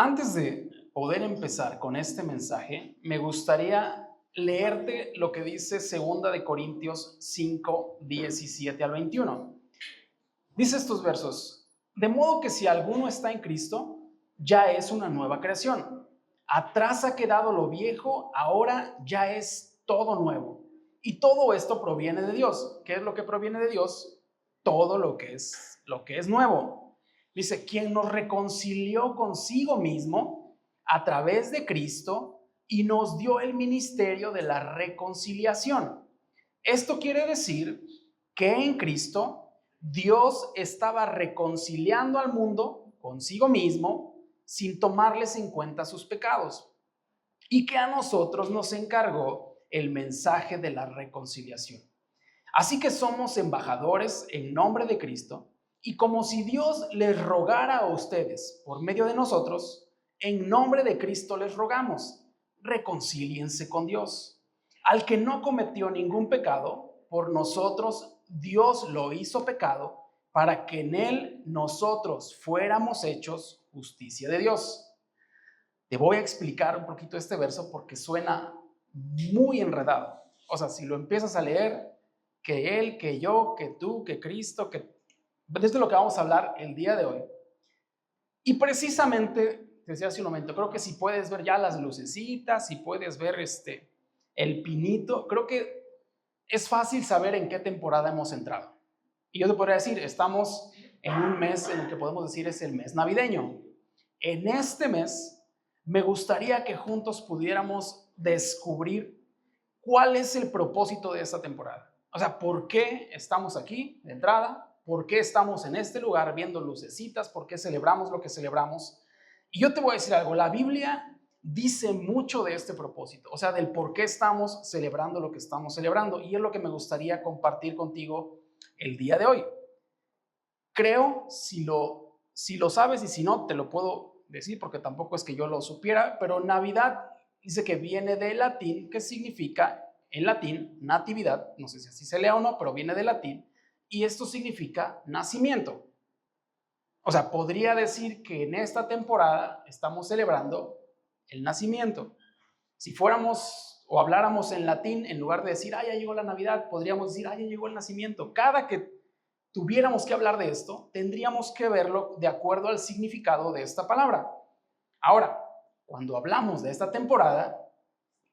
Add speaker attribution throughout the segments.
Speaker 1: Antes de poder empezar con este mensaje, me gustaría leerte lo que dice Segunda de Corintios 5, 17 al 21. Dice estos versos: de modo que si alguno está en Cristo, ya es una nueva creación. Atrás ha quedado lo viejo, ahora ya es todo nuevo. Y todo esto proviene de Dios. ¿Qué es lo que proviene de Dios? Todo lo que es nuevo. Dice, quien nos reconcilió consigo mismo a través de Cristo y nos dio el ministerio de la reconciliación. Esto quiere decir que en Cristo Dios estaba reconciliando al mundo consigo mismo sin tomarles en cuenta sus pecados, y que a nosotros nos encargó el mensaje de la reconciliación. Así que somos embajadores en nombre de Cristo, y como si Dios les rogara a ustedes por medio de nosotros, en nombre de Cristo les rogamos: reconcíliense con Dios. Al que no cometió ningún pecado, por nosotros Dios lo hizo pecado, para que en él nosotros fuéramos hechos justicia de Dios. Te voy a explicar un poquito este verso porque suena muy enredado. O sea, si lo empiezas a leer, que él, que yo, que tú, que Cristo, que... Desde lo que vamos a hablar el día de hoy. Y precisamente, te decía hace un momento, creo que si puedes ver ya las lucecitas, si puedes ver el pinito, creo que es fácil saber en qué temporada hemos entrado. Y yo te podría decir, estamos en un mes en el que podemos decir es el mes navideño. En este mes, me gustaría que juntos pudiéramos descubrir cuál es el propósito de esta temporada. O sea, ¿por qué estamos aquí de entrada? ¿Por qué estamos en este lugar viendo lucecitas? ¿Por qué celebramos lo que celebramos? Y yo te voy a decir algo, la Biblia dice mucho de este propósito, o sea, del por qué estamos celebrando lo que estamos celebrando, y es lo que me gustaría compartir contigo el día de hoy. Creo, si lo sabes, y si no, te lo puedo decir porque tampoco es que yo lo supiera, pero Navidad dice que viene del latín, que significa, en latín, natividad, no sé si así se lea o no, pero viene del latín, y esto significa nacimiento. O sea, podría decir que en esta temporada estamos celebrando el nacimiento. Si fuéramos o habláramos en latín, en lugar de decir, ya llegó la Navidad, podríamos decir, ya llegó el nacimiento. Cada que tuviéramos que hablar de esto, tendríamos que verlo de acuerdo al significado de esta palabra. Ahora, cuando hablamos de esta temporada,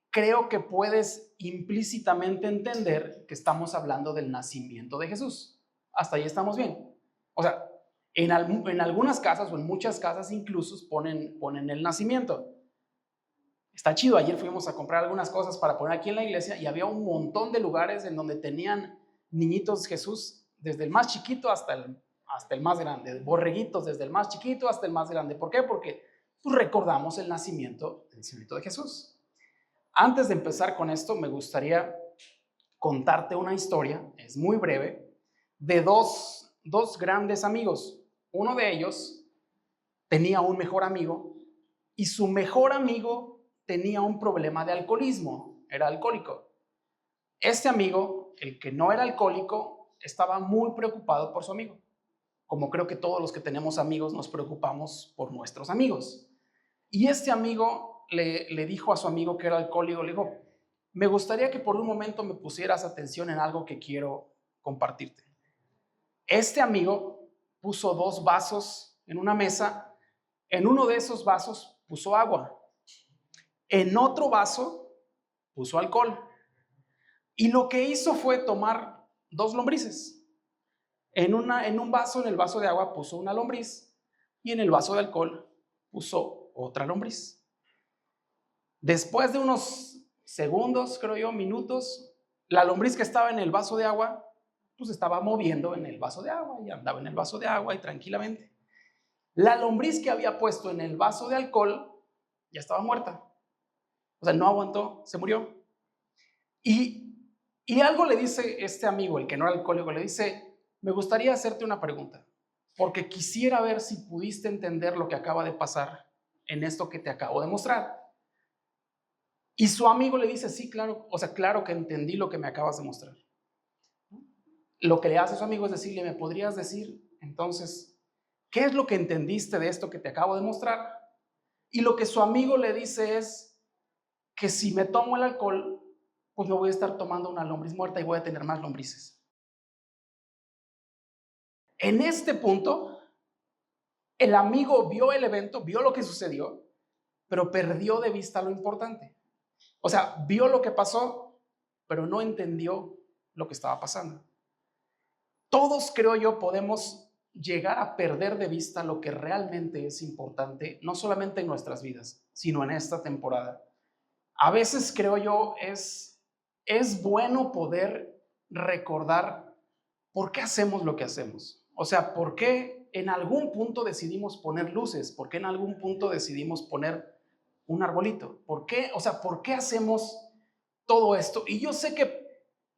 Speaker 1: creo que puedes implícitamente entender que estamos hablando del nacimiento de Jesús. Hasta ahí estamos bien. O sea, en algunas casas o en muchas casas incluso ponen el nacimiento. Está chido. Ayer fuimos a comprar algunas cosas para poner aquí en la iglesia y había un montón de lugares en donde tenían niñitos Jesús, desde el más chiquito hasta el más grande, borreguitos desde el más chiquito hasta el más grande. ¿Por qué? Porque pues, recordamos el nacimiento de Jesús. Antes de empezar con esto, me gustaría contarte una historia, es muy breve, de dos grandes amigos. Uno de ellos tenía un mejor amigo, y su mejor amigo tenía un problema de alcoholismo, era alcohólico. Este amigo, el que no era alcohólico, estaba muy preocupado por su amigo. Como creo que todos los que tenemos amigos nos preocupamos por nuestros amigos. Y este amigo le dijo a su amigo que era alcohólico, le dijo: me gustaría que por un momento me pusieras atención en algo que quiero compartirte. Este amigo puso dos vasos en una mesa. En uno de esos vasos puso agua. En otro vaso puso alcohol. Y lo que hizo fue tomar dos lombrices. En un vaso, en el vaso de agua, puso una lombriz, y en el vaso de alcohol puso otra lombriz. Después de unos segundos, creo yo, minutos, la lombriz que estaba en el vaso de agua, pues estaba moviendo en el vaso de agua y andaba en el vaso de agua y tranquilamente. La lombriz que había puesto en el vaso de alcohol ya estaba muerta. O sea, no aguantó, se murió. Y algo le dice este amigo, el que no era alcohólico, le dice: me gustaría hacerte una pregunta, porque quisiera ver si pudiste entender lo que acaba de pasar en esto que te acabo de mostrar. Y su amigo le dice: sí, claro, o sea, claro que entendí lo que me acabas de mostrar. Lo que le hace su amigo es decirle: ¿me podrías decir entonces qué es lo que entendiste de esto que te acabo de mostrar? Y lo que su amigo le dice es que si me tomo el alcohol, pues me voy a estar tomando una lombriz muerta y voy a tener más lombrices. En este punto, el amigo vio el evento, vio lo que sucedió, pero perdió de vista lo importante. O sea, vio lo que pasó, pero no entendió lo que estaba pasando. Todos, creo yo, podemos llegar a perder de vista lo que realmente es importante, no solamente en nuestras vidas, sino en esta temporada. A veces, creo yo, es bueno poder recordar por qué hacemos lo que hacemos. O sea, por qué en algún punto decidimos poner luces, por qué en algún punto decidimos poner un arbolito, por qué, o sea, por qué hacemos todo esto. Y yo sé que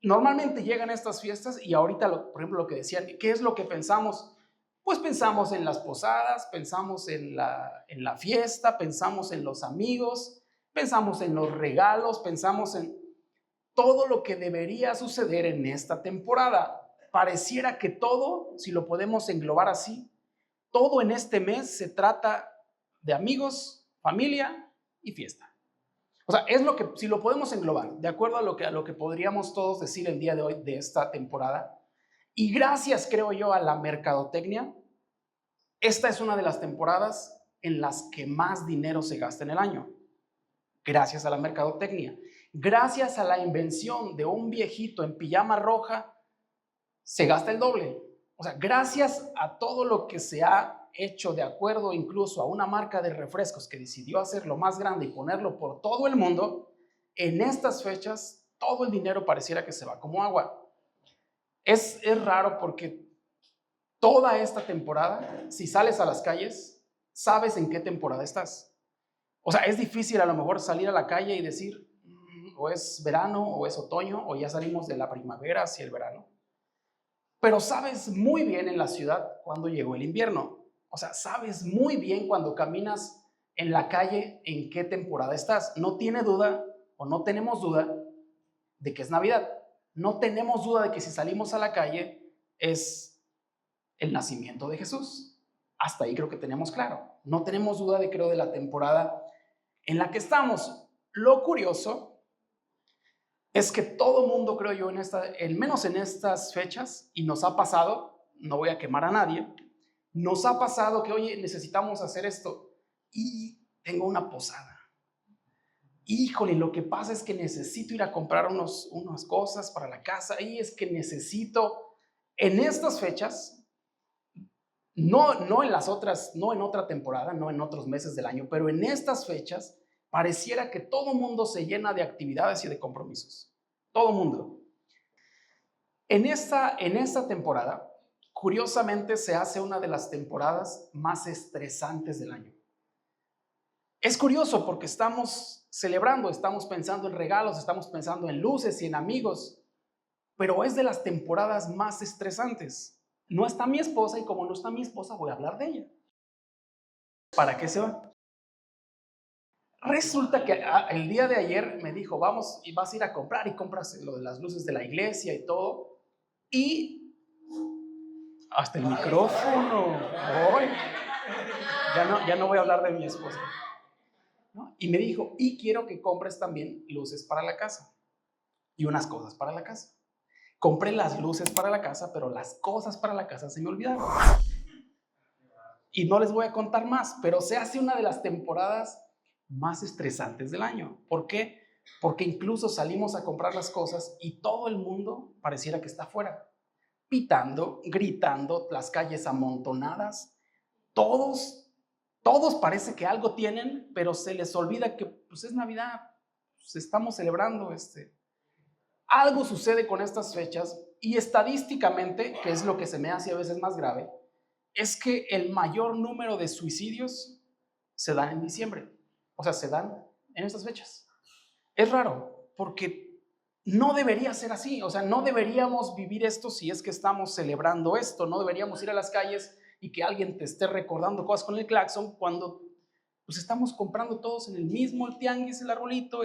Speaker 1: normalmente llegan estas fiestas y ahorita, por ejemplo, lo que decían, ¿qué es lo que pensamos? Pues pensamos en las posadas, pensamos en la fiesta, pensamos en los amigos, pensamos en los regalos, pensamos en todo lo que debería suceder en esta temporada. Pareciera que todo, si lo podemos englobar así, todo en este mes se trata de amigos, familia y fiesta. O sea, es lo que, si lo podemos englobar, de acuerdo a lo que podríamos todos decir el día de hoy de esta temporada. Y gracias, creo yo, a la mercadotecnia, esta es una de las temporadas en las que más dinero se gasta en el año. Gracias a la mercadotecnia. Gracias a la invención de un viejito en pijama roja, se gasta el doble. O sea, gracias a todo lo que se ha hecho de acuerdo incluso a una marca de refrescos que decidió hacerlo más grande y ponerlo por todo el mundo, en estas fechas todo el dinero pareciera que se va como agua. Es raro porque toda esta temporada, si sales a las calles, sabes en qué temporada estás. O sea, es difícil a lo mejor salir a la calle y decir, o es verano, o es otoño, o ya salimos de la primavera hacia el verano. Pero sabes muy bien en la ciudad cuando llegó el invierno. O sea, sabes muy bien cuando caminas en la calle en qué temporada estás. No tiene duda, o no tenemos duda, de que es Navidad. No tenemos duda de que si salimos a la calle es el nacimiento de Jesús. Hasta ahí creo que tenemos claro. No tenemos duda de, creo, de la temporada en la que estamos. Lo curioso es que todo mundo, creo yo, al menos en estas fechas, y nos ha pasado, no voy a quemar a nadie, nos ha pasado que, oye, necesitamos hacer esto y tengo una posada. Híjole, lo que pasa es que necesito ir a comprar unas cosas para la casa y es que necesito, en estas fechas, no en las otras, no en otra temporada, no en otros meses del año, pero en estas fechas pareciera que todo mundo se llena de actividades y de compromisos. Todo mundo. En esta temporada, curiosamente, se hace una de las temporadas más estresantes del año. Es curioso porque estamos celebrando, estamos pensando en regalos, estamos pensando en luces y en amigos, pero es de las temporadas más estresantes. No está mi esposa y como no está mi esposa, voy a hablar de ella. ¿Para qué se va? Resulta que el día de ayer me dijo, vamos y vas a ir a comprar y compras lo de las luces de la iglesia y todo. Y hasta el micrófono. Hoy ya no voy a hablar de mi esposa, ¿no? Y me dijo, y quiero que compres también luces para la casa y unas cosas para la casa. Compré las luces para la casa, pero las cosas para la casa se me olvidaron. Y no les voy a contar más, pero se hace una de las temporadas más estresantes del año. ¿Por qué? Porque incluso salimos a comprar las cosas y todo el mundo pareciera que está afuera, pitando, gritando, las calles amontonadas. Todos parece que algo tienen, pero se les olvida que pues es Navidad, pues estamos celebrando Algo sucede con estas fechas y estadísticamente, que es lo que se me hace a veces más grave, es que el mayor número de suicidios se dan en diciembre. O sea, se dan en estas fechas. Es raro, porque no debería ser así. O sea, no deberíamos vivir esto si es que estamos celebrando esto. No deberíamos ir a las calles y que alguien te esté recordando cosas con el claxon cuando pues estamos comprando todos en el mismo, el tianguis, el arbolito.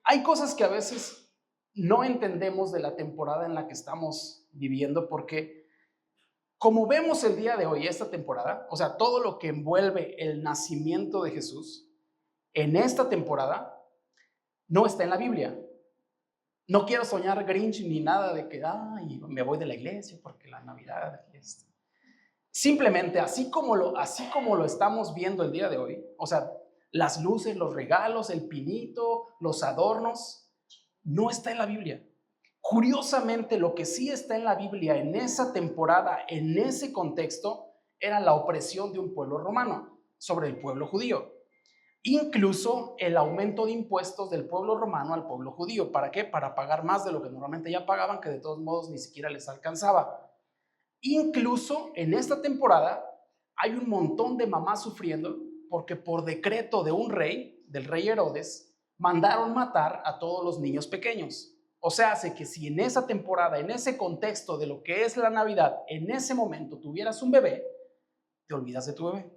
Speaker 1: Hay cosas que a veces no entendemos de la temporada en la que estamos viviendo porque Como vemos el día de hoy, esta temporada, o sea, todo lo que envuelve el nacimiento de Jesús, en esta temporada, no está en la Biblia. No quiero soñar Grinch ni nada de que, ay, me voy de la iglesia porque la Navidad y esto. Simplemente, así como lo estamos viendo el día de hoy, o sea, las luces, los regalos, el pinito, los adornos, no está en la Biblia. Curiosamente, lo que sí está en la Biblia en esa temporada, en ese contexto, era la opresión de un pueblo romano sobre el pueblo judío. Incluso el aumento de impuestos del pueblo romano al pueblo judío. ¿Para qué? Para pagar más de lo que normalmente ya pagaban, que de todos modos ni siquiera les alcanzaba. Incluso en esta temporada hay un montón de mamás sufriendo porque por decreto de un rey, del rey Herodes, mandaron matar a todos los niños pequeños. O sea, hace que si en esa temporada, en ese contexto de lo que es la Navidad, en ese momento tuvieras un bebé, te olvidas de tu bebé.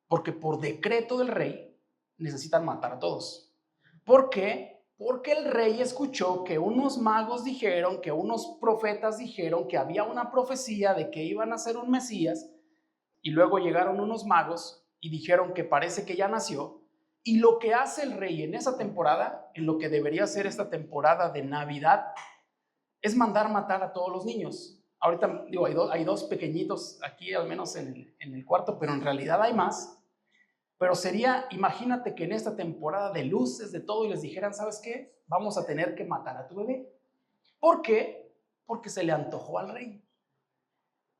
Speaker 1: Porque por decreto del rey necesitan matar a todos. ¿Por qué? Porque el rey escuchó que unos magos dijeron, que unos profetas dijeron que había una profecía de que iban a ser un Mesías, y luego llegaron unos magos y dijeron que parece que ya nació. Y lo que hace el rey en esa temporada, en lo que debería ser esta temporada de Navidad, es mandar matar a todos los niños. Ahorita digo, hay dos pequeñitos aquí, al menos en el cuarto, pero en realidad hay más. Pero sería, imagínate que en esta temporada de luces, de todo, y les dijeran, ¿sabes qué? Vamos a tener que matar a tu bebé. ¿Por qué? Porque se le antojó al rey.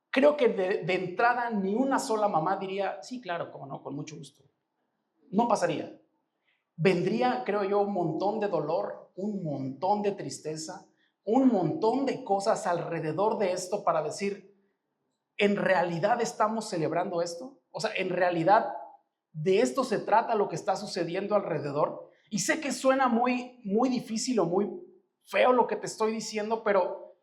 Speaker 1: Creo que de entrada ni una sola mamá diría, sí, claro, cómo no, con mucho gusto. No pasaría. Vendría, creo yo, un montón de dolor, un montón de tristeza, un montón de cosas alrededor de esto para decir, ¿en realidad estamos celebrando esto? O sea, ¿en realidad de esto se trata lo que está sucediendo alrededor? Y sé que suena muy, muy difícil o muy feo lo que te estoy diciendo, pero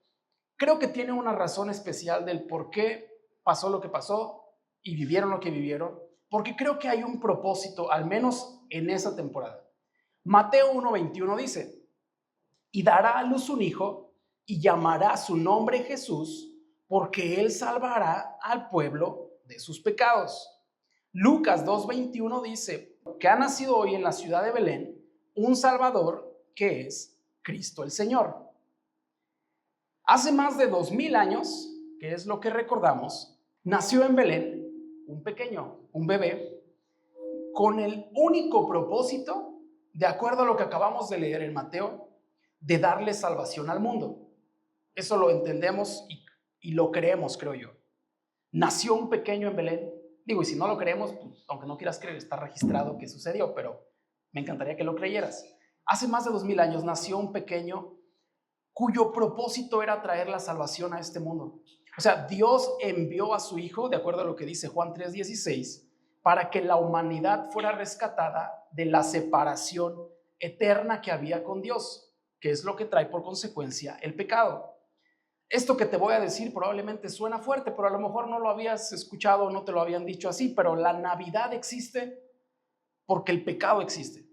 Speaker 1: creo que tiene una razón especial del por qué pasó lo que pasó y vivieron lo que vivieron, porque creo que hay un propósito, al menos en esa temporada. Mateo 1:21 dice, y dará a luz un hijo y llamará su nombre Jesús, porque él salvará al pueblo de sus pecados. Lucas 2:21 dice que ha nacido hoy en la ciudad de Belén un Salvador que es Cristo el Señor. Hace más de 2000 años, que es lo que recordamos, nació en Belén un pequeño, un bebé, con el único propósito, de acuerdo a lo que acabamos de leer en Mateo, de darle salvación al mundo. Eso lo entendemos y lo creemos, creo yo. Nació un pequeño en Belén. Digo, y si no lo creemos, pues, aunque no quieras creer, está registrado que sucedió, pero me encantaría que lo creyeras. Hace más de 2000 años nació un pequeño cuyo propósito era traer la salvación a este mundo. O sea, Dios envió a su Hijo, de acuerdo a lo que dice Juan 3:16, para que la humanidad fuera rescatada de la separación eterna que había con Dios, que es lo que trae por consecuencia el pecado. Esto que te voy a decir probablemente suena fuerte, pero a lo mejor no lo habías escuchado o no te lo habían dicho así, pero la Navidad existe porque el pecado existe.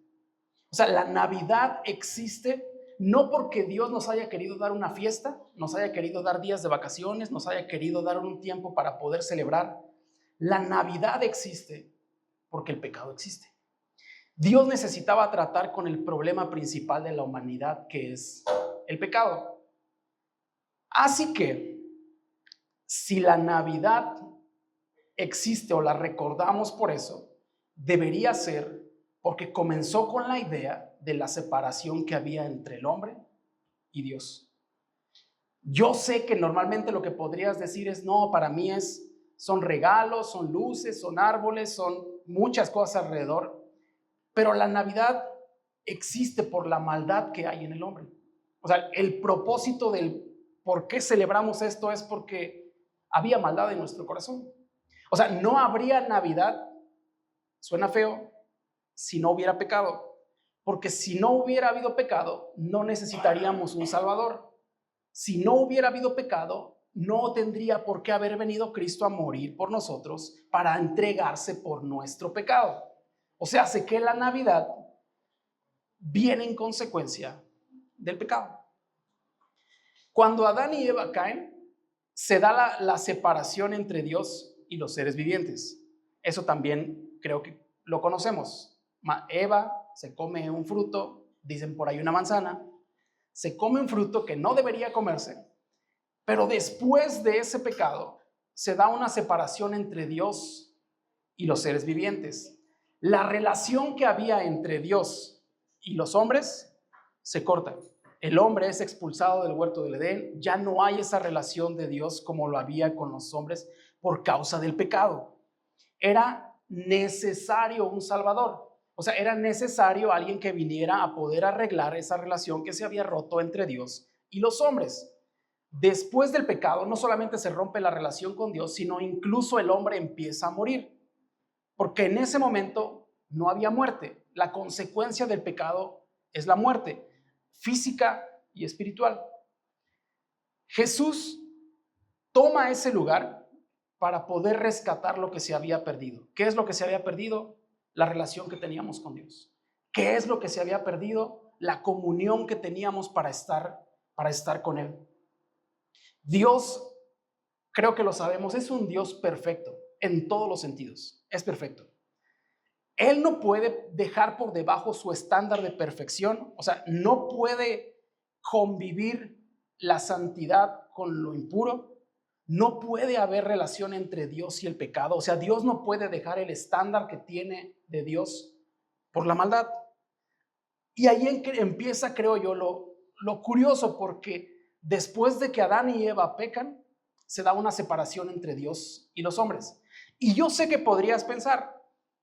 Speaker 1: O sea, la Navidad existe no porque Dios nos haya querido dar una fiesta, nos haya querido dar días de vacaciones, nos haya querido dar un tiempo para poder celebrar. La Navidad existe porque el pecado existe. Dios necesitaba tratar con el problema principal de la humanidad, que es el pecado. Así que, si la Navidad existe o la recordamos por eso, debería ser porque comenzó con la idea de la separación que había entre el hombre y Dios. Yo sé que normalmente lo que podrías decir es, no, para mí son regalos, son luces, son árboles, son muchas cosas alrededor, pero la Navidad existe por la maldad que hay en el hombre. O sea, el propósito del por qué celebramos esto es porque había maldad en nuestro corazón. O sea, no habría Navidad, suena feo, si no hubiera pecado. Porque si no hubiera habido pecado, no necesitaríamos un Salvador. Si no hubiera habido pecado, no tendría por qué haber venido Cristo a morir por nosotros para entregarse por nuestro pecado. O sea, hace que la Navidad viene en consecuencia del pecado. Cuando Adán y Eva caen, se da la separación entre Dios y los seres vivientes. Eso también creo que lo conocemos. Eva se come un fruto, dicen por ahí una manzana, se come un fruto que no debería comerse, pero después de ese pecado se da una separación entre Dios y los seres vivientes. La relación que había entre Dios y los hombres se corta. El hombre es expulsado del huerto del Edén, ya no hay esa relación de Dios como lo había con los hombres por causa del pecado. Era necesario un Salvador, o sea, era necesario alguien que viniera a poder arreglar esa relación que se había roto entre Dios y los hombres. Después del pecado, no solamente se rompe la relación con Dios, sino incluso el hombre empieza a morir, porque en ese momento no había muerte. La consecuencia del pecado es la muerte física y espiritual. Jesús toma ese lugar para poder rescatar lo que se había perdido. ¿Qué es lo que se había perdido? La relación que teníamos con Dios. ¿Qué es lo que se había perdido? La comunión que teníamos para estar con Él. Dios, creo que lo sabemos, es un Dios perfecto en todos los sentidos. Es perfecto. Él no puede dejar por debajo su estándar de perfección, o sea, no puede convivir la santidad con lo impuro, no puede haber relación entre Dios y el pecado, o sea, Dios no puede dejar el estándar que tiene de Dios por la maldad. Y ahí empieza, creo yo, lo curioso, porque después de que Adán y Eva pecan, se da una separación entre Dios y los hombres. Y yo sé que podrías pensar,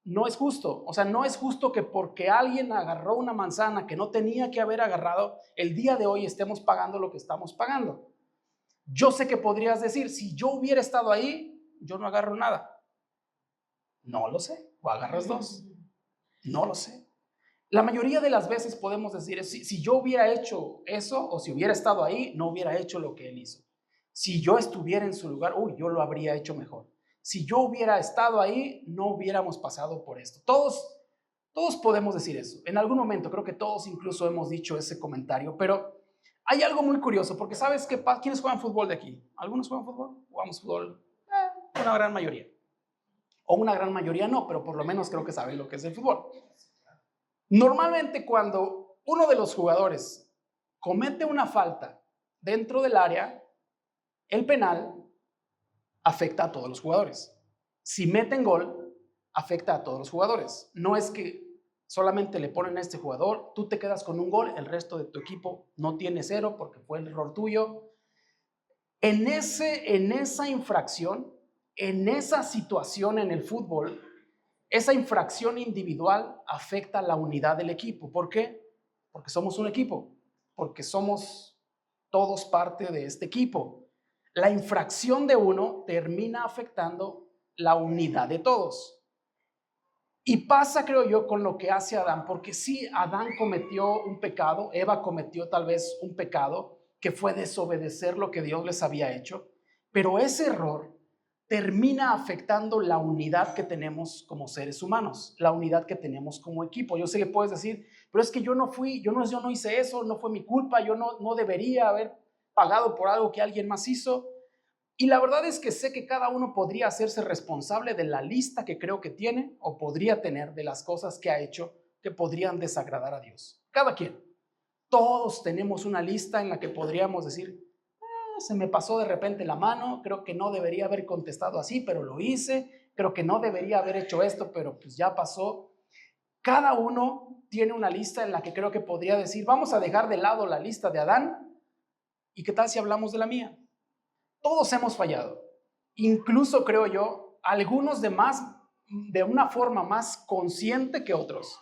Speaker 1: no es justo, o sea, no es justo que porque alguien agarró una manzana que no tenía que haber agarrado, el día de hoy estemos pagando lo que estamos pagando. Yo sé que podrías decir, si yo hubiera estado ahí, yo no agarro nada. No lo sé, o agarras dos, no lo sé. La mayoría de las veces podemos decir, si yo hubiera hecho eso, o si hubiera estado ahí, no hubiera hecho lo que él hizo. Si yo estuviera en su lugar, yo lo habría hecho mejor. Si yo hubiera estado ahí, no hubiéramos pasado por esto. Todos podemos decir eso. En algún momento, creo que todos incluso hemos dicho ese comentario, pero hay algo muy curioso, porque ¿sabes qué pasa? ¿Quiénes juegan fútbol de aquí? ¿Algunos juegan fútbol? Jugamos fútbol, una gran mayoría. O una gran mayoría no, pero por lo menos creo que saben lo que es el fútbol. Normalmente cuando uno de los jugadores comete una falta dentro del área, el penal afecta a todos los jugadores. Si meten gol, afecta a todos los jugadores. No es que solamente le ponen a este jugador, tú te quedas con un gol, el resto de tu equipo no tiene cero porque fue el error tuyo. En esa infracción, en esa situación en el fútbol, esa infracción individual afecta a la unidad del equipo. ¿Por qué? Porque somos un equipo, porque somos todos parte de este equipo. La infracción de uno termina afectando la unidad de todos. Y pasa, creo yo, con lo que hace Adán, porque sí, Adán cometió un pecado, Eva cometió tal vez un pecado, que fue desobedecer lo que Dios les había hecho, pero ese error termina afectando la unidad que tenemos como seres humanos, la unidad que tenemos como equipo. Yo sé que puedes decir, pero es que yo no hice eso, no fue mi culpa, yo no debería haber pagado por algo que alguien más hizo. Y la verdad es que sé que cada uno podría hacerse responsable de la lista que creo que tiene o podría tener de las cosas que ha hecho que podrían desagradar a Dios. Cada quien. Todos tenemos una lista en la que podríamos decir, se me pasó de repente la mano, creo que no debería haber contestado así, pero lo hice, creo que no debería haber hecho esto, pero pues ya pasó. Cada uno tiene una lista en la que creo que podría decir, vamos a dejar de lado la lista de Adán y qué tal si hablamos de la mía. Todos hemos fallado, incluso creo yo, algunos de una forma más consciente que otros.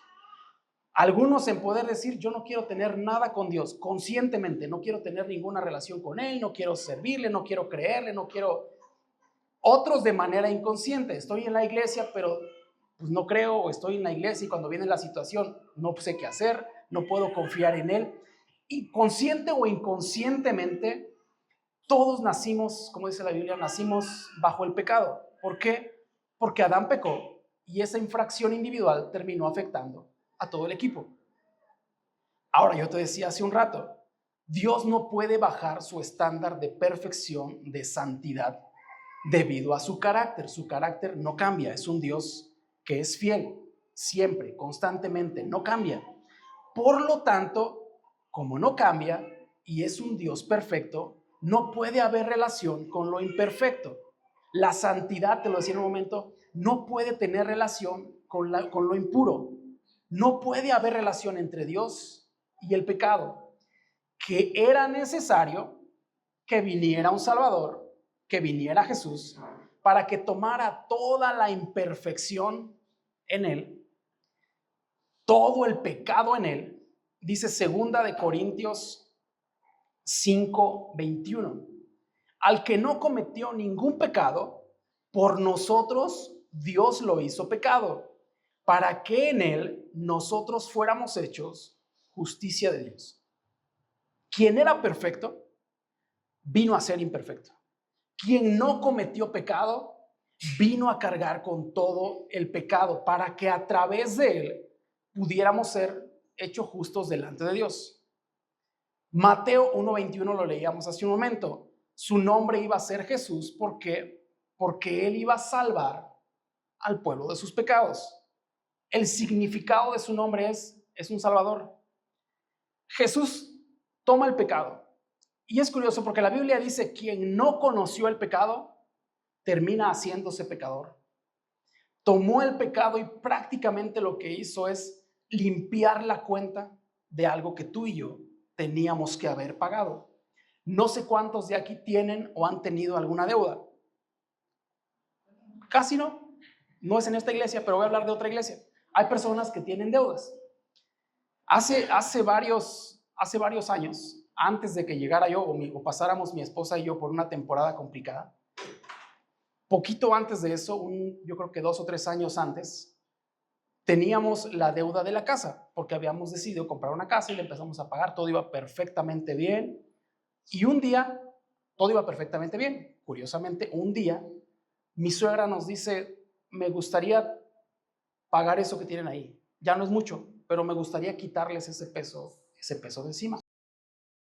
Speaker 1: Algunos en poder decir, yo no quiero tener nada con Dios, conscientemente, no quiero tener ninguna relación con Él, no quiero servirle, no quiero creerle, no quiero... Otros de manera inconsciente, estoy en la iglesia, pero pues no creo, o estoy en la iglesia y cuando viene la situación no sé qué hacer, no puedo confiar en Él. Y consciente o inconscientemente, todos nacimos, como dice la Biblia, nacimos bajo el pecado. ¿Por qué? Porque Adán pecó y esa infracción individual terminó afectando a todo el equipo. Ahora, yo te decía hace un rato, Dios no puede bajar su estándar de perfección, de santidad, debido a su carácter. Su carácter no cambia, es un Dios que es fiel, siempre, constantemente, no cambia. Por lo tanto, como no cambia y es un Dios perfecto, no puede haber relación con lo imperfecto. La santidad, te lo decía en un momento, no puede tener relación con lo impuro. No puede haber relación entre Dios y el pecado, que era necesario que viniera un Salvador, que viniera Jesús, para que tomara toda la imperfección en él, todo el pecado en él. Dice 2 Corintios 5:21. Al que no cometió ningún pecado, por nosotros Dios lo hizo pecado, para que en él nosotros fuéramos hechos justicia de Dios. Quien era perfecto, vino a ser imperfecto. Quien no cometió pecado, vino a cargar con todo el pecado, para que a través de él pudiéramos ser hechos justos delante de Dios. Mateo 1:21 lo leíamos hace un momento. Su nombre iba a ser Jesús porque él iba a salvar al pueblo de sus pecados. El significado de su nombre es un salvador. Jesús toma el pecado. Y es curioso porque la Biblia dice: quien no conoció el pecado termina haciéndose pecador. Tomó el pecado y prácticamente lo que hizo es limpiar la cuenta de algo que tú y yo teníamos que haber pagado. No sé cuántos de aquí tienen o han tenido alguna deuda. Casi no. No es en esta iglesia, pero voy a hablar de otra iglesia. Hay personas que tienen deudas. Hace varios años, antes de que llegara yo o pasáramos mi esposa y yo por una temporada complicada, poquito antes de eso, yo creo que 2 o 3 años antes, teníamos la deuda de la casa, porque habíamos decidido comprar una casa y le empezamos a pagar. Todo iba perfectamente bien. Y un día, todo iba perfectamente bien. Curiosamente, un día, mi suegra nos dice: me gustaría pagar eso que tienen ahí. Ya no es mucho, pero me gustaría quitarles ese peso de encima.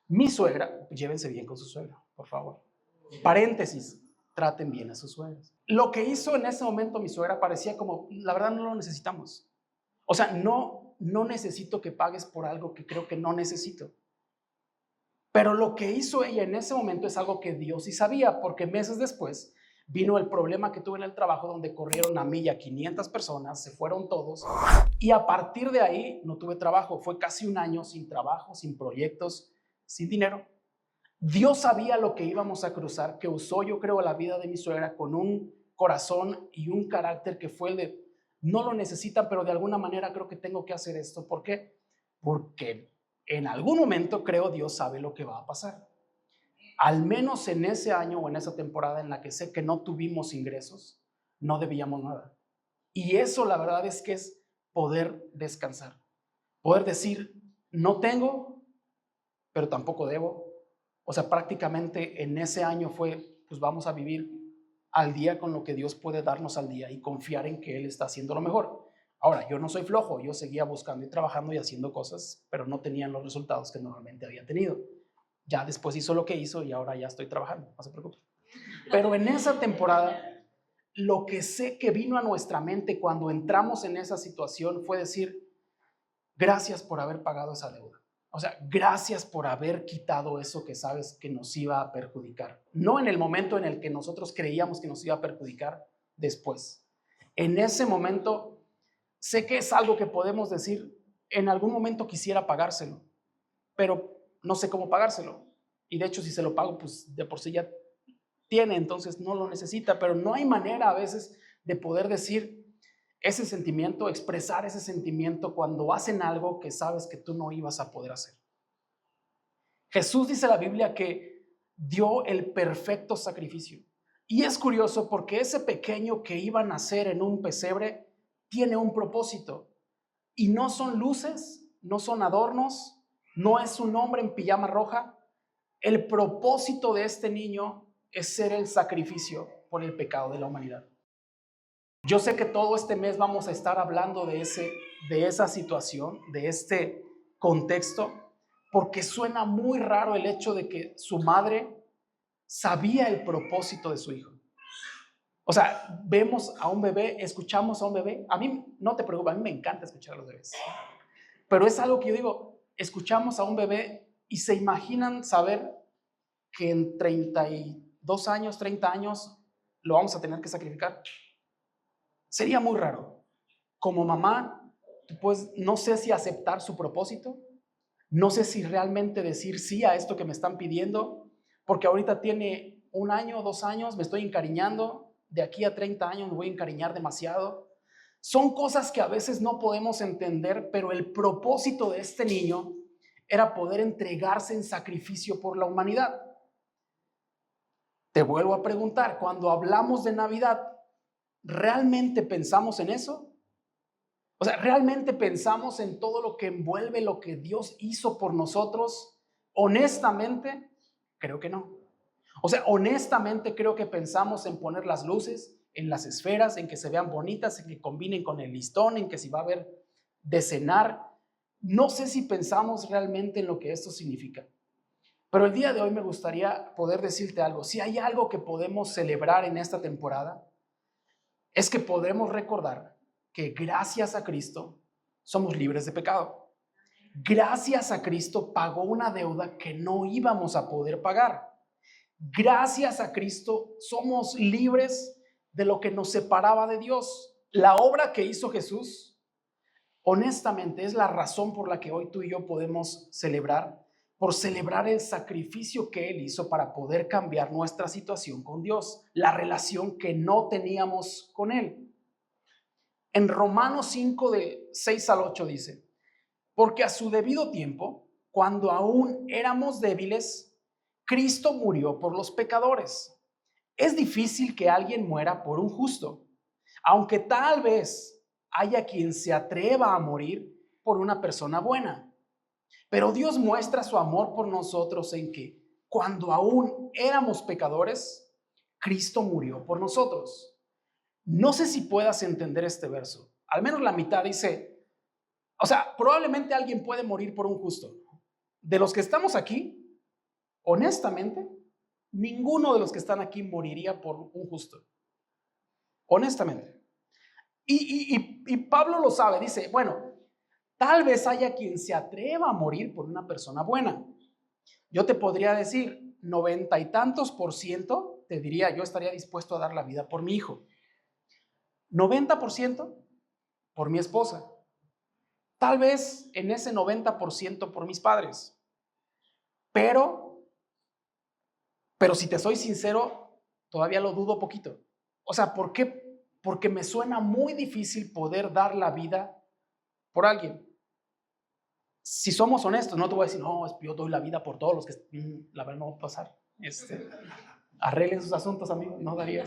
Speaker 1: Mi suegra, llévense bien con su suegra, por favor. Paréntesis, traten bien a sus suegras. Lo que hizo en ese momento mi suegra parecía como: la verdad no lo necesitamos. O sea, no necesito que pagues por algo que creo que no necesito. Pero lo que hizo ella en ese momento es algo que Dios sí sabía, porque meses después vino el problema que tuve en el trabajo, donde corrieron a mí y a 500 personas, se fueron todos, y a partir de ahí no tuve trabajo. Fue casi un año sin trabajo, sin proyectos, sin dinero. Dios sabía lo que íbamos a cruzar, que usó, yo creo, la vida de mi suegra con un corazón y un carácter que fue el de: no lo necesitan, pero de alguna manera creo que tengo que hacer esto. ¿Por qué? Porque en algún momento creo Dios sabe lo que va a pasar. Al menos en ese año o en esa temporada en la que sé que no tuvimos ingresos, no debíamos nada. Y eso, la verdad, es que es poder descansar. Poder decir: no tengo, pero tampoco debo. O sea, prácticamente en ese año fue: pues vamos a vivir al día con lo que Dios puede darnos al día y confiar en que Él está haciendo lo mejor. Ahora, yo no soy flojo, yo seguía buscando y trabajando y haciendo cosas, pero no tenían los resultados que normalmente había tenido. Ya después hizo lo que hizo y ahora ya estoy trabajando, no se preocupe. Pero en esa temporada, lo que sé que vino a nuestra mente cuando entramos en esa situación fue decir: gracias por haber pagado esa deuda. O sea, gracias por haber quitado eso que sabes que nos iba a perjudicar. No en el momento en el que nosotros creíamos que nos iba a perjudicar, después. En ese momento, sé que es algo que podemos decir: en algún momento quisiera pagárselo, pero no sé cómo pagárselo. Y de hecho, si se lo pago, pues de por sí ya tiene, entonces no lo necesita. Pero no hay manera a veces de poder decir ese sentimiento, expresar ese sentimiento cuando hacen algo que sabes que tú no ibas a poder hacer. Jesús, dice la Biblia, que dio el perfecto sacrificio. Y es curioso porque ese pequeño que iba a nacer en un pesebre tiene un propósito. Y no son luces, no son adornos, no es un hombre en pijama roja. El propósito de este niño es ser el sacrificio por el pecado de la humanidad. Yo sé que todo este mes vamos a estar hablando de esa situación, de este contexto, porque suena muy raro el hecho de que su madre sabía el propósito de su hijo. O sea, vemos a un bebé, escuchamos a un bebé. A mí, no te preocupes, a mí me encanta escuchar a los bebés. Pero es algo que yo digo, escuchamos a un bebé y se imaginan saber que en 32 años, 30 años, lo vamos a tener que sacrificar. Sería muy raro. Como mamá, pues no sé si aceptar su propósito, no sé si realmente decir sí a esto que me están pidiendo, porque ahorita tiene 1 año, 2 años, me estoy encariñando, de aquí a 30 años me voy a encariñar demasiado. Son cosas que a veces no podemos entender, pero el propósito de este niño era poder entregarse en sacrificio por la humanidad. Te vuelvo a preguntar, cuando hablamos de Navidad, ¿realmente pensamos en eso? O sea, ¿realmente pensamos en todo lo que envuelve lo que Dios hizo por nosotros? Honestamente, creo que no. O sea, honestamente creo que pensamos en poner las luces, en las esferas, en que se vean bonitas, en que combinen con el listón, en que si va a haber de cenar. No sé si pensamos realmente en lo que esto significa. Pero el día de hoy me gustaría poder decirte algo. Si hay algo que podemos celebrar en esta temporada, es que podremos recordar que gracias a Cristo somos libres de pecado. Gracias a Cristo pagó una deuda que no íbamos a poder pagar. Gracias a Cristo somos libres de lo que nos separaba de Dios. La obra que hizo Jesús, honestamente, es la razón por la que hoy tú y yo podemos celebrar, por celebrar el sacrificio que Él hizo para poder cambiar nuestra situación con Dios, la relación que no teníamos con Él. En Romanos 5, de 6 al 8 dice, porque a su debido tiempo, cuando aún éramos débiles, Cristo murió por los pecadores. Es difícil que alguien muera por un justo, aunque tal vez haya quien se atreva a morir por una persona buena. Pero Dios muestra su amor por nosotros en que, cuando aún éramos pecadores, Cristo murió por nosotros. No sé si puedas entender este verso. Al menos la mitad dice, o sea, probablemente alguien puede morir por un justo. De los que estamos aquí, honestamente, ninguno de los que están aquí moriría por un justo. Honestamente. Y Pablo lo sabe, dice, bueno, tal vez haya quien se atreva a morir por una persona buena. Yo te podría decir, 90 y tantos %, te diría, yo estaría dispuesto a dar la vida por mi hijo. 90% por mi esposa. Tal vez en ese 90% por mis padres. Pero si te soy sincero, todavía lo dudo poquito. O sea, ¿por qué? Porque me suena muy difícil poder dar la vida por alguien. Si somos honestos, no te voy a decir, no, yo doy la vida por todos los que, la verdad no va a pasar. Arreglen sus asuntos, amigos, no daría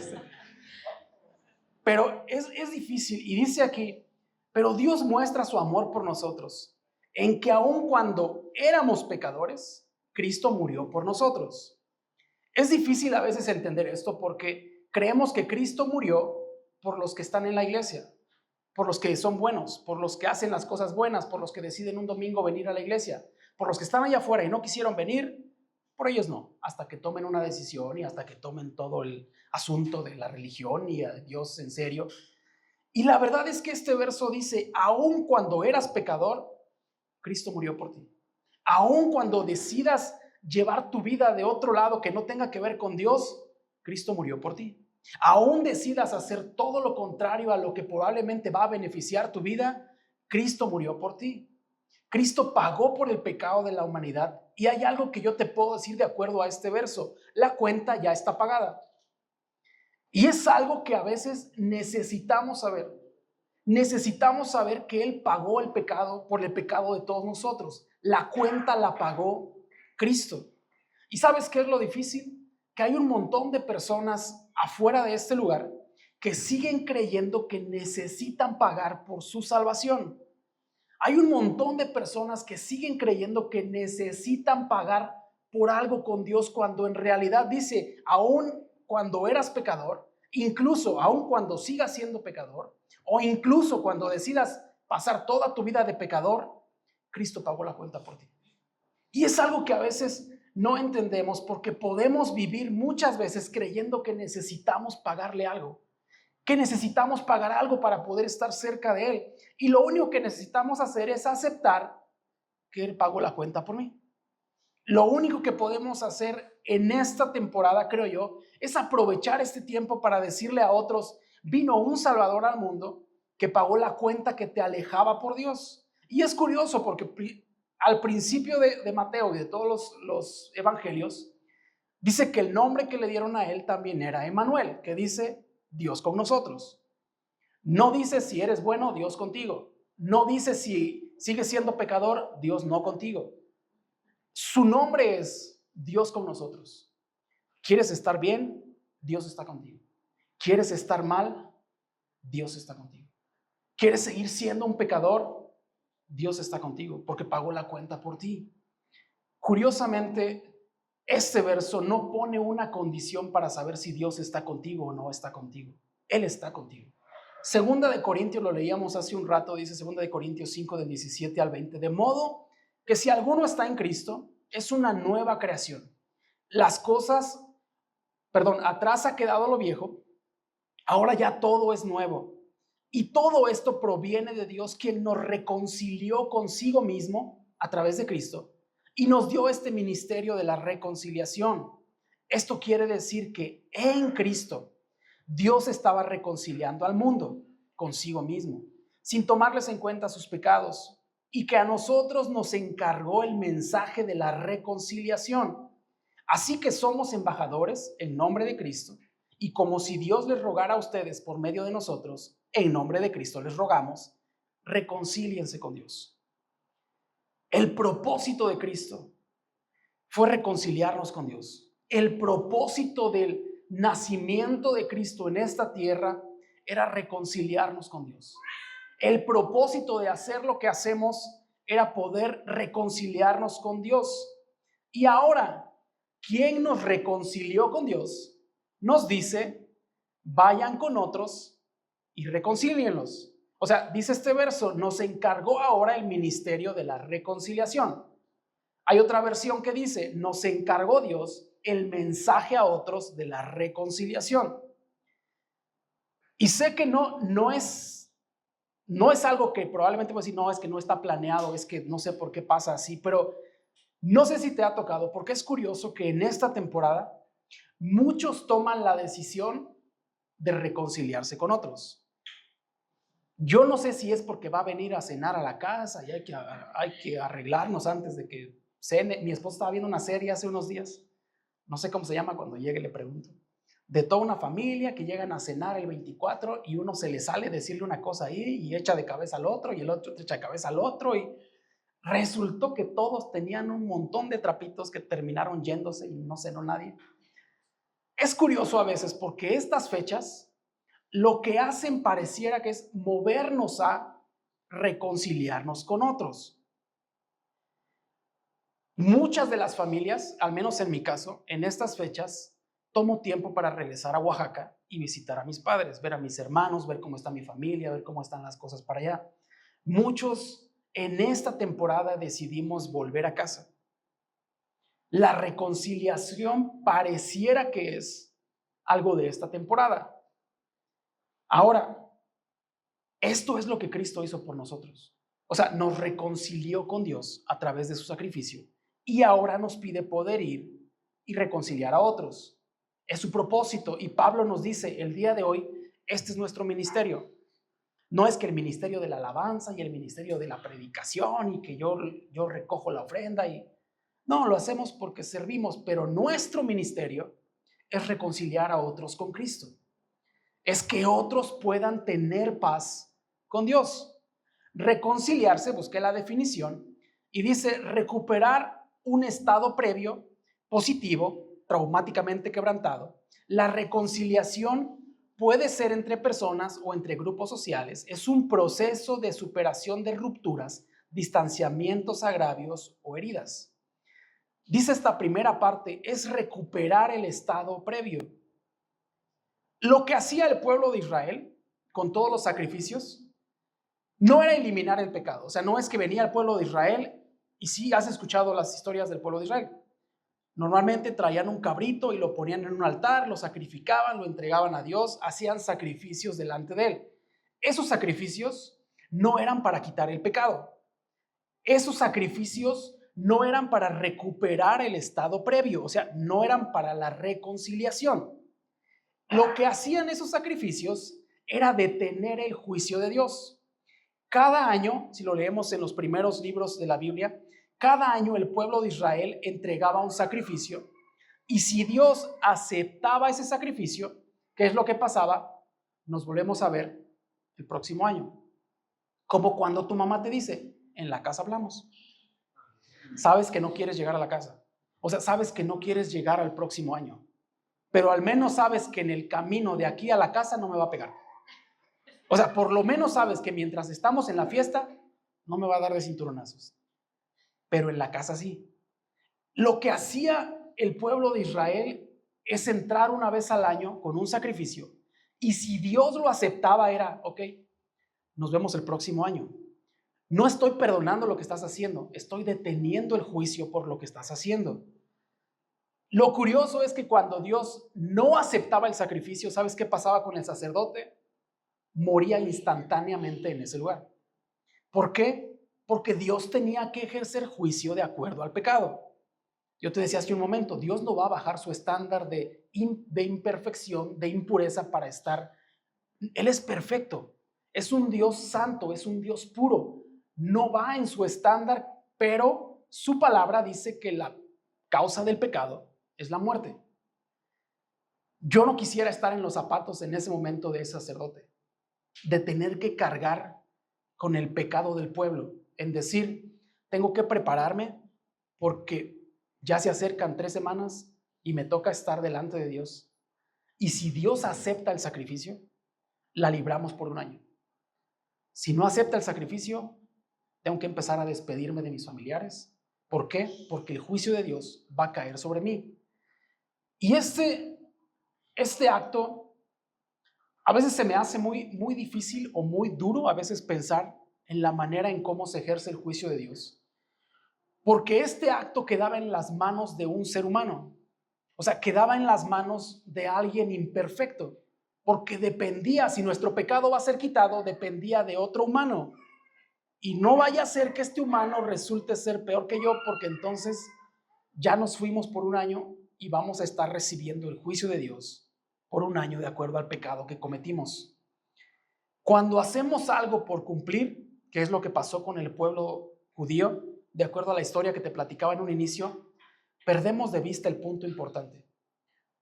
Speaker 1: Pero es difícil. Y dice aquí, pero Dios muestra su amor por nosotros, en que aun cuando éramos pecadores, Cristo murió por nosotros. Es difícil a veces entender esto porque creemos que Cristo murió por los que están en la iglesia, por los que son buenos, por los que hacen las cosas buenas, por los que deciden un domingo venir a la iglesia, por los que están allá afuera y no quisieron venir, por ellos no, hasta que tomen una decisión y hasta que tomen todo el asunto de la religión y a Dios en serio. Y la verdad es que este verso dice, aun cuando eras pecador, Cristo murió por ti. Aun cuando decidas llevar tu vida de otro lado que no tenga que ver con Dios, Cristo murió por ti. Aún decidas hacer todo lo contrario a lo que probablemente va a beneficiar tu vida, Cristo murió por ti. Cristo pagó por el pecado de la humanidad. Y hay algo que yo te puedo decir de acuerdo a este verso: la cuenta ya está pagada. Y es algo que a veces necesitamos saber. Necesitamos saber que Él pagó el pecado por el pecado de todos nosotros. La cuenta la pagó Cristo. ¿Y sabes qué es lo difícil? Que hay un montón de personas afuera de este lugar que siguen creyendo que necesitan pagar por su salvación. Hay un montón de personas que siguen creyendo que necesitan pagar por algo con Dios, cuando en realidad dice, aún cuando eras pecador, incluso aún cuando sigas siendo pecador, o incluso cuando decidas pasar toda tu vida de pecador, Cristo pagó la cuenta por ti. Y es algo que a veces no entendemos porque podemos vivir muchas veces creyendo que necesitamos pagarle algo, que necesitamos pagar algo para poder estar cerca de Él. Y lo único que necesitamos hacer es aceptar que Él pagó la cuenta por mí. Lo único que podemos hacer en esta temporada, creo yo, es aprovechar este tiempo para decirle a otros, vino un Salvador al mundo que pagó la cuenta que te alejaba por Dios. Y es curioso porque al principio de Mateo y de todos los evangelios, dice que el nombre que le dieron a él también era Emmanuel, que dice Dios con nosotros. No dice si eres bueno, Dios contigo. No dice si sigues siendo pecador, Dios no contigo. Su nombre es Dios con nosotros. ¿Quieres estar bien? Dios está contigo. ¿Quieres estar mal? Dios está contigo. ¿Quieres seguir siendo un pecador? Dios está contigo porque pagó la cuenta por ti. Curiosamente, este verso no pone una condición para saber si Dios está contigo o no está contigo. Él está contigo. Segunda de Corintios, lo leíamos hace un rato, dice Segunda de Corintios 5 del 17 al 20, de modo que si alguno está en Cristo, es una nueva creación. Las cosas, atrás ha quedado lo viejo, ahora ya todo es nuevo. Y todo esto proviene de Dios, quien nos reconcilió consigo mismo a través de Cristo y nos dio este ministerio de la reconciliación. Esto quiere decir que en Cristo Dios estaba reconciliando al mundo consigo mismo, sin tomarles en cuenta sus pecados, y que a nosotros nos encargó el mensaje de la reconciliación. Así que somos embajadores en nombre de Cristo, y como si Dios les rogara a ustedes por medio de nosotros, en nombre de Cristo les rogamos, reconcíliense con Dios. El propósito de Cristo fue reconciliarnos con Dios. El propósito del nacimiento de Cristo en esta tierra era reconciliarnos con Dios. El propósito de hacer lo que hacemos era poder reconciliarnos con Dios. Y ahora, ¿quién nos reconcilió con Dios? Nos dice, vayan con otros y reconcílienlos. O sea, dice este verso, nos encargó ahora el ministerio de la reconciliación. Hay otra versión que dice, nos encargó Dios el mensaje a otros de la reconciliación. Y sé que no es algo que probablemente voy a decir, no, es que no está planeado, es que no sé por qué pasa así, pero no sé si te ha tocado, porque es curioso que en esta temporada muchos toman la decisión de reconciliarse con otros. Yo no sé si es porque va a venir a cenar a la casa y hay que arreglarnos antes de que cene. Mi esposa estaba viendo una serie hace unos días, no sé cómo se llama, cuando llegue le pregunto, de toda una familia que llegan a cenar el 24 y uno se le sale decirle una cosa ahí y echa de cabeza al otro y el otro echa de cabeza al otro y resultó que todos tenían un montón de trapitos que terminaron yéndose y no cenó nadie. Es curioso a veces porque estas fechas lo que hacen pareciera que es movernos a reconciliarnos con otros. Muchas de las familias, al menos en mi caso, en estas fechas, tomo tiempo para regresar a Oaxaca y visitar a mis padres, ver a mis hermanos, ver cómo está mi familia, ver cómo están las cosas para allá. Muchos en esta temporada decidimos volver a casa. La reconciliación pareciera que es algo de esta temporada. Ahora, esto es lo que Cristo hizo por nosotros. O sea, nos reconcilió con Dios a través de su sacrificio y ahora nos pide poder ir y reconciliar a otros. Es su propósito y Pablo nos dice, el día de hoy, este es nuestro ministerio. No es que el ministerio de la alabanza y el ministerio de la predicación y que yo recojo la ofrenda y no, lo hacemos porque servimos, pero nuestro ministerio es reconciliar a otros con Cristo. Es que otros puedan tener paz con Dios. Reconciliarse, busqué la definición, y dice recuperar un estado previo, positivo, traumáticamente quebrantado. La reconciliación puede ser entre personas o entre grupos sociales. Es un proceso de superación de rupturas, distanciamientos, agravios o heridas. Dice esta primera parte, es recuperar el estado previo. Lo que hacía el pueblo de Israel con todos los sacrificios no era eliminar el pecado. O sea, no es que venía el pueblo de Israel, Y sí, has escuchado las historias del pueblo de Israel. Normalmente traían un cabrito y lo ponían en un altar, lo sacrificaban, lo entregaban a Dios, hacían sacrificios delante de él. Esos sacrificios no eran para quitar el pecado. Esos sacrificios no eran para recuperar el estado previo, o sea, no eran para la reconciliación. Lo que hacían esos sacrificios era detener el juicio de Dios. Cada año, si lo leemos en los primeros libros de la Biblia, cada año el pueblo de Israel entregaba un sacrificio, y si Dios aceptaba ese sacrificio, ¿qué es lo que pasaba? Nos volvemos a ver el próximo año. Como cuando tu mamá te dice, en la casa hablamos. Sabes que no quieres llegar a la casa. O sea, sabes que no quieres llegar al próximo año. Pero al menos sabes que en el camino de aquí a la casa no me va a pegar. O sea, por lo menos sabes que mientras estamos en la fiesta, no me va a dar de cinturonazos. Pero en la casa sí. Lo que hacía el pueblo de Israel es entrar una vez al año con un sacrificio. Y si Dios lo aceptaba era, ok, nos vemos el próximo año. No estoy perdonando lo que estás haciendo, estoy deteniendo el juicio por lo que estás haciendo. Lo curioso es que cuando Dios no aceptaba el sacrificio, ¿sabes qué pasaba con el sacerdote? Moría instantáneamente en ese lugar. ¿Por qué? Porque Dios tenía que ejercer juicio de acuerdo al pecado. Yo te decía hace un momento, Dios no va a bajar su estándar de imperfección, de impureza para estar. Él es perfecto, es un Dios santo, es un Dios puro. No va en su estándar, pero su palabra dice que la causa del pecado es la muerte. Yo no quisiera estar en los zapatos en ese momento de ese sacerdote, de tener que cargar con el pecado del pueblo, en decir, tengo que prepararme porque ya se acercan 3 semanas y me toca estar delante de Dios. Y si Dios acepta el sacrificio, la libramos por un año. Si no acepta el sacrificio, tengo que empezar a despedirme de mis familiares. ¿Por qué? Porque el juicio de Dios va a caer sobre mí. Y este acto a veces se me hace muy difícil o muy duro a veces pensar en la manera en cómo se ejerce el juicio de Dios. Porque este acto quedaba en las manos de un ser humano. O sea, quedaba en las manos de alguien imperfecto. Porque dependía, si nuestro pecado va a ser quitado, dependía de otro humano. Y no vaya a ser que este humano resulte ser peor que yo, porque entonces ya nos fuimos por un año y vamos a estar recibiendo el juicio de Dios por un año de acuerdo al pecado que cometimos. Cuando hacemos algo por cumplir, que es lo que pasó con el pueblo judío, de acuerdo a la historia que te platicaba en un inicio, perdemos de vista el punto importante.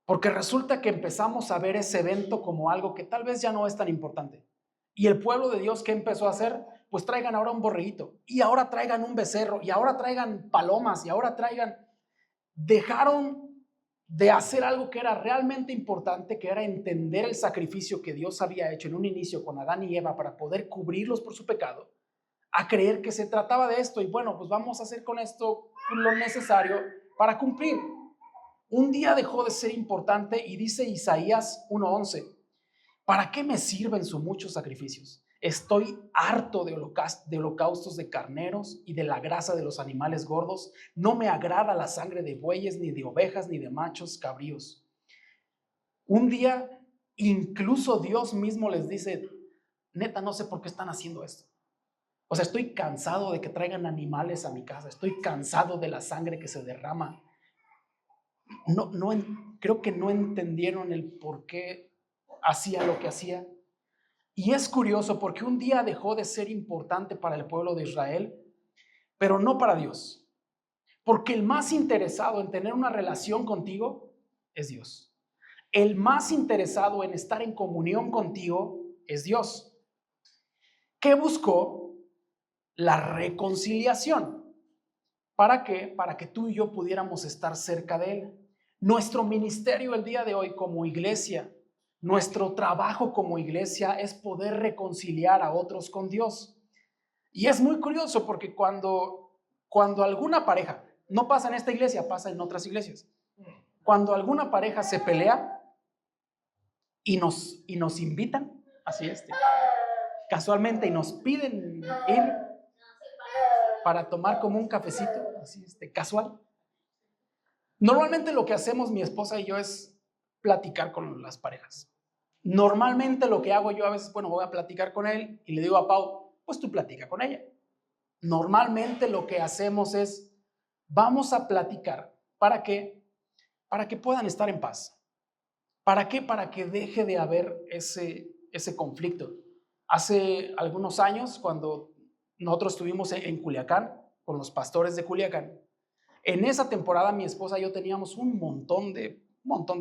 Speaker 1: Porque resulta que empezamos a ver ese evento como algo que tal vez ya no es tan importante. Y el pueblo de Dios, ¿qué empezó a hacer? Pues traigan ahora un borreguito, y ahora traigan un becerro, y ahora traigan palomas, y ahora traigan. Dejaron de hacer algo que era realmente importante, que era entender el sacrificio que Dios había hecho en un inicio con Adán y Eva para poder cubrirlos por su pecado, a creer que se trataba de esto, y bueno, pues vamos a hacer con esto lo necesario para cumplir. Un día dejó de ser importante y dice Isaías 1:11, ¿para qué me sirven sus muchos sacrificios? Estoy harto de holocaustos de carneros y de la grasa de los animales gordos. No me agrada la sangre de bueyes, ni de ovejas, ni de machos cabríos. Un día, incluso Dios mismo les dice, neta, no sé por qué están haciendo esto. O sea, estoy cansado de que traigan animales a mi casa. Estoy cansado de la sangre que se derrama. Creo que no entendieron el por qué hacía lo que hacía. Y es curioso porque un día dejó de ser importante para el pueblo de Israel, pero no para Dios. Porque el más interesado en tener una relación contigo es Dios. El más interesado en estar en comunión contigo es Dios. ¿Qué buscó? La reconciliación. ¿Para qué? Para que tú y yo pudiéramos estar cerca de Él. Nuestro ministerio el día de hoy como iglesia, nuestro trabajo como iglesia es poder reconciliar a otros con Dios. Y es muy curioso porque cuando alguna pareja, no pasa en esta iglesia, pasa en otras iglesias, cuando alguna pareja se pelea y nos invitan, así casualmente, y nos piden ir, para tomar como un cafecito, así casual. Normalmente lo que hacemos mi esposa y yo es platicar con las parejas. Normalmente lo que hago yo a veces, bueno, voy a platicar con él y le digo a Pau, pues tú platica con ella. Normalmente lo que hacemos es, vamos a platicar. ¿Para qué? Para que puedan estar en paz. ¿Para qué? Para que deje de haber ese conflicto. Hace algunos años, cuando nosotros estuvimos en Culiacán, con los pastores de Culiacán, en esa temporada mi esposa y yo teníamos un montón de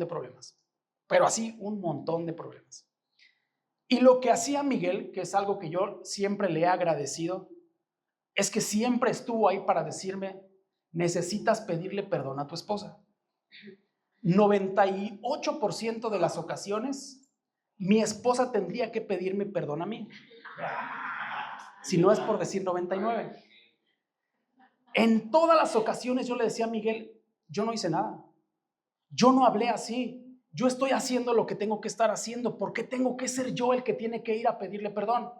Speaker 1: problemas, pero así un montón de problemas. Y lo que hacía Miguel, que es algo que yo siempre le he agradecido, es que siempre estuvo ahí para decirme, necesitas pedirle perdón a tu esposa. 98% de las ocasiones, mi esposa tendría que pedirme perdón a mí, si no es por decir 99. En todas las ocasiones yo le decía a Miguel, yo no hice nada, yo no hablé así, yo estoy haciendo lo que tengo que estar haciendo, ¿por qué tengo que ser yo el que tiene que ir a pedirle perdón?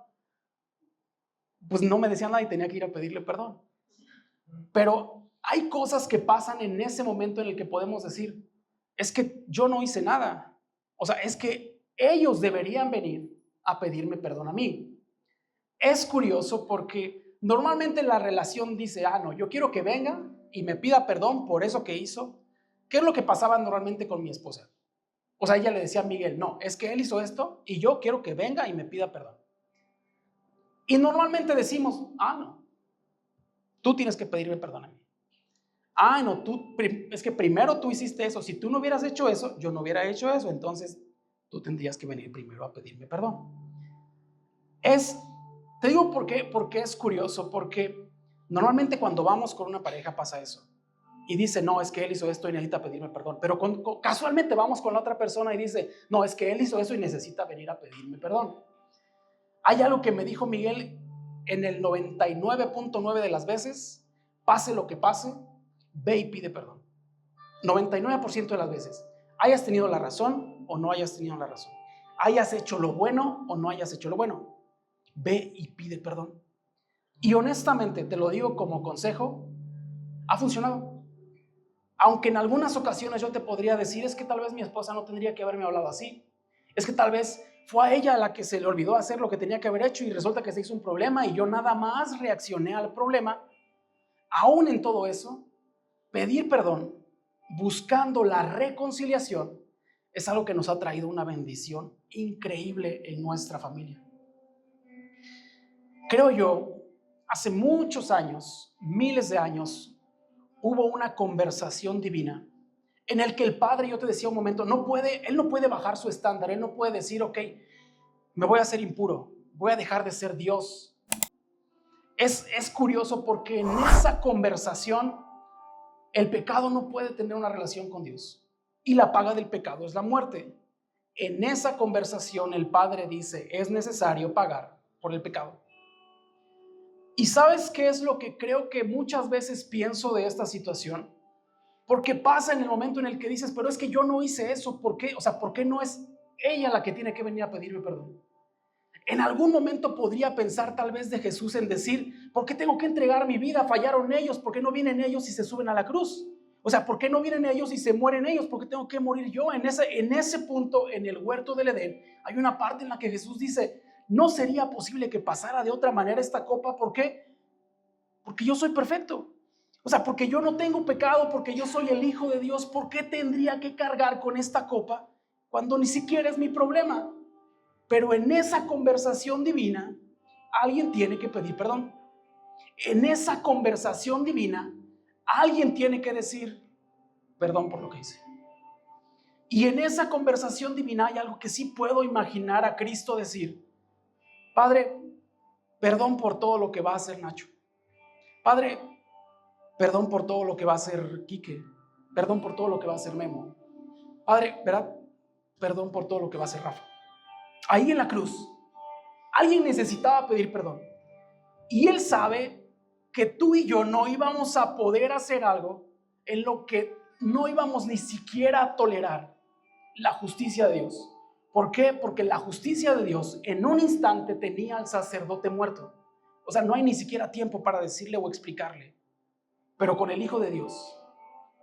Speaker 1: Pues no me decía nada y tenía que ir a pedirle perdón. Pero hay cosas que pasan en ese momento en el que podemos decir, es que yo no hice nada, o sea, es que ellos deberían venir a pedirme perdón a mí. Es curioso porque normalmente la relación dice, no, yo quiero que venga y me pida perdón por eso que hizo. ¿Qué es lo que pasaba normalmente con mi esposa? O sea, ella le decía a Miguel, no, es que él hizo esto y yo quiero que venga y me pida perdón. Y normalmente decimos, no, tú tienes que pedirme perdón a mí. No, es que primero tú hiciste eso. Si tú no hubieras hecho eso, yo no hubiera hecho eso. Entonces, tú tendrías que venir primero a pedirme perdón. Te digo porque es curioso, porque normalmente cuando vamos con una pareja pasa eso. Y dice, no, es que él hizo esto y necesita pedirme perdón. Pero casualmente vamos con la otra persona y dice, no, es que él hizo eso y necesita venir a pedirme perdón. Hay algo que me dijo Miguel en el 99.9 de las veces, pase lo que pase, ve y pide perdón. 99% de las veces, hayas tenido la razón o no hayas tenido la razón, hayas hecho lo bueno o no hayas hecho lo bueno, ve y pide perdón. Y honestamente, te lo digo como consejo, ha funcionado. Aunque en algunas ocasiones yo te podría decir, es que tal vez mi esposa no tendría que haberme hablado así, es que tal vez fue a ella la que se le olvidó hacer lo que tenía que haber hecho y resulta que se hizo un problema y yo nada más reaccioné al problema. Aún en todo eso, pedir perdón buscando la reconciliación es algo que nos ha traído una bendición increíble en nuestra familia. Creo yo, hace muchos años, miles de años, hubo una conversación divina en el que el Padre, yo te decía un momento, Él no puede bajar su estándar, Él no puede decir, ok, me voy a hacer impuro, voy a dejar de ser Dios. Es curioso porque en esa conversación el pecado no puede tener una relación con Dios y la paga del pecado es la muerte. En esa conversación el Padre dice, es necesario pagar por el pecado. ¿Y sabes qué es lo que creo que muchas veces pienso de esta situación? Porque pasa en el momento en el que dices, pero es que yo no hice eso, ¿por qué? O sea, ¿por qué no es ella la que tiene que venir a pedirme perdón? En algún momento podría pensar tal vez de Jesús en decir, ¿por qué tengo que entregar mi vida? Fallaron ellos, ¿por qué no vienen ellos y se suben a la cruz? O sea, ¿por qué no vienen ellos y se mueren ellos? ¿Por qué tengo que morir yo? En ese punto, en el huerto del Edén, hay una parte en la que Jesús dice, no sería posible que pasara de otra manera esta copa. ¿Por qué? Porque yo soy perfecto. O sea, porque yo no tengo pecado, porque yo soy el Hijo de Dios. ¿Por qué tendría que cargar con esta copa cuando ni siquiera es mi problema? Pero en esa conversación divina, alguien tiene que pedir perdón. En esa conversación divina, alguien tiene que decir, perdón por lo que hice. Y en esa conversación divina hay algo que sí puedo imaginar a Cristo decir, Padre, perdón por todo lo que va a hacer Nacho. Padre, perdón por todo lo que va a hacer Quique. Perdón por todo lo que va a hacer Memo. Padre, ¿verdad? Perdón por todo lo que va a hacer Rafa. Ahí en la cruz, alguien necesitaba pedir perdón. Y Él sabe que tú y yo no íbamos a poder hacer algo en lo que no íbamos ni siquiera a tolerar la justicia de Dios. ¿Por qué? Porque la justicia de Dios en un instante tenía al sacerdote muerto. O sea, no hay ni siquiera tiempo para decirle o explicarle. Pero con el Hijo de Dios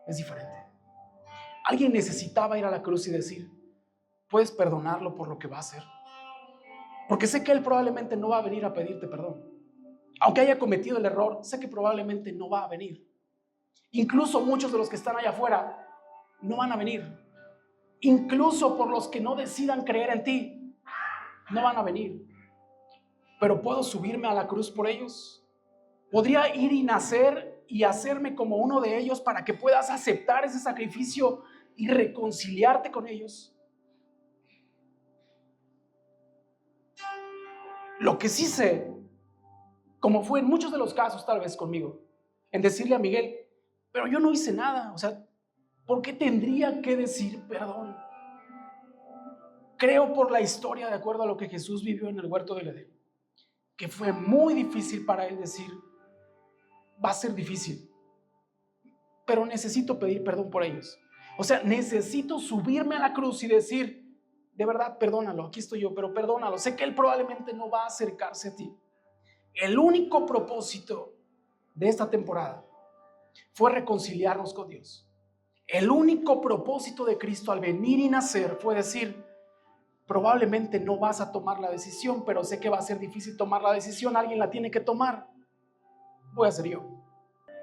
Speaker 1: es diferente. Alguien necesitaba ir a la cruz y decir, ¿puedes perdonarlo por lo que va a hacer? Porque sé que Él probablemente no va a venir a pedirte perdón. Aunque haya cometido el error, sé que probablemente no va a venir. Incluso muchos de los que están allá afuera no van a venir. Incluso por los que no decidan creer en ti, no van a venir. Pero puedo subirme a la cruz por ellos. Podría ir y nacer y hacerme como uno de ellos para que puedas aceptar ese sacrificio y reconciliarte con ellos. Lo que sí sé, como fue en muchos de los casos tal vez conmigo, en decirle a Miguel, pero yo no hice nada, o sea, ¿por qué tendría que decir perdón? Creo por la historia, de acuerdo a lo que Jesús vivió en el huerto del Edén, que fue muy difícil para él decir, va a ser difícil, pero necesito pedir perdón por ellos. O sea, necesito subirme a la cruz y decir, de verdad, perdónalo, aquí estoy yo, pero perdónalo. Sé que él probablemente no va a acercarse a ti. El único propósito de esta temporada fue reconciliarnos con Dios. El único propósito de Cristo al venir y nacer fue decir, probablemente no vas a tomar la decisión, pero sé que va a ser difícil tomar la decisión, alguien la tiene que tomar, voy a ser yo.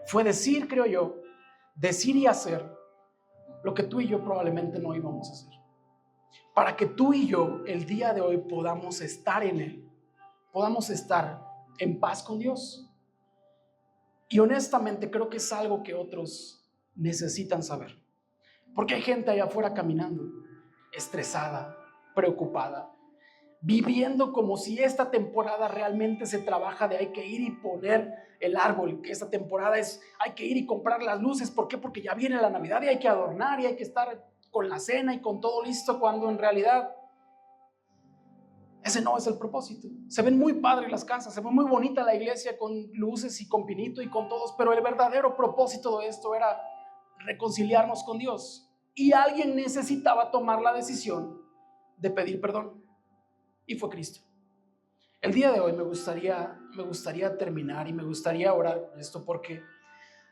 Speaker 1: Fue decir, creo yo, decir y hacer lo que tú y yo probablemente no íbamos a hacer, para que tú y yo el día de hoy podamos estar en Él, podamos estar en paz con Dios. Y honestamente creo que es algo que otros necesitan saber, porque hay gente allá afuera caminando, estresada, preocupada, viviendo como si esta temporada realmente se trabaja de hay que ir y poner el árbol, que esta temporada es hay que ir y comprar las luces. ¿Por qué? Porque ya viene la Navidad y hay que adornar y hay que estar con la cena y con todo listo, cuando en realidad ese no es el propósito. Se ven muy padres las casas, se ve muy bonita la iglesia con luces y con pinito y con todos, pero el verdadero propósito de esto era reconciliarnos con Dios, y alguien necesitaba tomar la decisión de pedir perdón, y fue Cristo. El día de hoy me gustaría terminar y me gustaría orar por esto, porque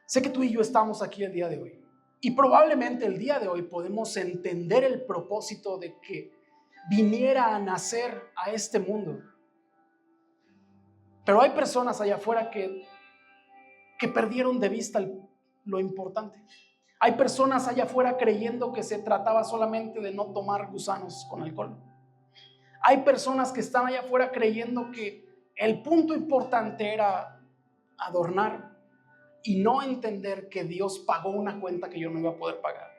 Speaker 1: sé que tú y yo estamos aquí el día de hoy, y probablemente el día de hoy podemos entender el propósito de que viniera a nacer a este mundo. Pero hay personas allá afuera que perdieron de vista lo importante. Hay personas allá afuera creyendo que se trataba solamente de no tomar gusanos con alcohol. Hay personas que están allá afuera creyendo que el punto importante era adornar y no entender que Dios pagó una cuenta que yo no iba a poder pagar.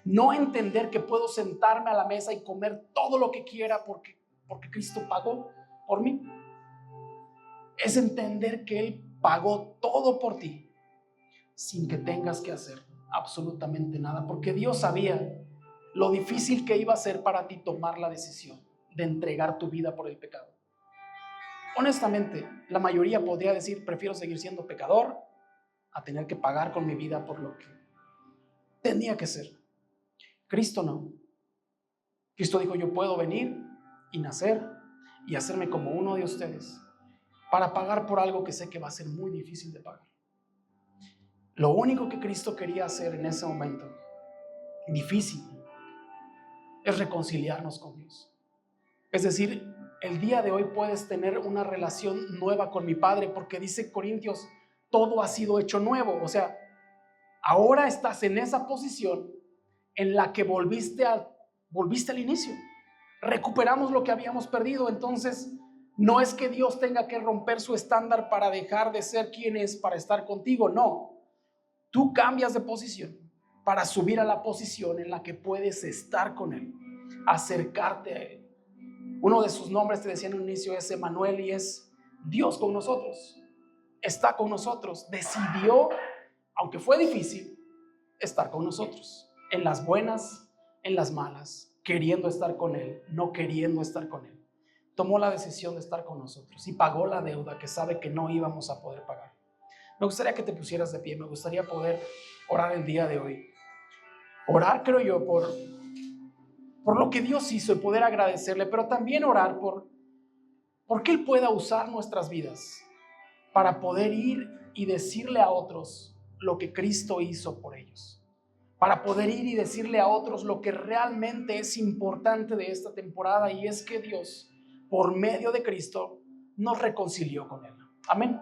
Speaker 1: No entender que puedo sentarme a la mesa y comer todo lo que quiera porque Cristo pagó por mí. Es entender que Él pagó todo por ti sin que tengas que hacer absolutamente nada, porque Dios sabía lo difícil que iba a ser para ti tomar la decisión de entregar tu vida por el pecado. Honestamente, la mayoría podría decir, prefiero seguir siendo pecador a tener que pagar con mi vida por lo que tenía que ser. Cristo no. Cristo dijo, yo puedo venir y nacer y hacerme como uno de ustedes para pagar por algo que sé que va a ser muy difícil de pagar. Lo único que Cristo quería hacer en ese momento difícil es reconciliarnos con Dios. Es decir, el día de hoy puedes tener una relación nueva con mi Padre, porque dice Corintios, todo ha sido hecho nuevo. O sea, ahora estás en esa posición en la que volviste al inicio. Recuperamos lo que habíamos perdido. Entonces, no es que Dios tenga que romper su estándar para dejar de ser quien es, para estar contigo. No, tú cambias de posición para subir a la posición en la que puedes estar con Él, acercarte a Él. Uno de sus nombres, te decía en un inicio, es Emmanuel, y es Dios con nosotros. Está con nosotros. Decidió, aunque fue difícil, estar con nosotros, en las buenas, en las malas, queriendo estar con Él, no queriendo estar con Él. Tomó la decisión de estar con nosotros y pagó la deuda que sabe que no íbamos a poder pagar. Me gustaría que te pusieras de pie, me gustaría poder orar el día de hoy. Orar, creo yo, por lo que Dios hizo y poder agradecerle, pero también orar por que Él pueda usar nuestras vidas para poder ir y decirle a otros lo que Cristo hizo por ellos, para poder ir y decirle a otros lo que realmente es importante de esta temporada, y es que Dios, por medio de Cristo, nos reconcilió con Él. Amén.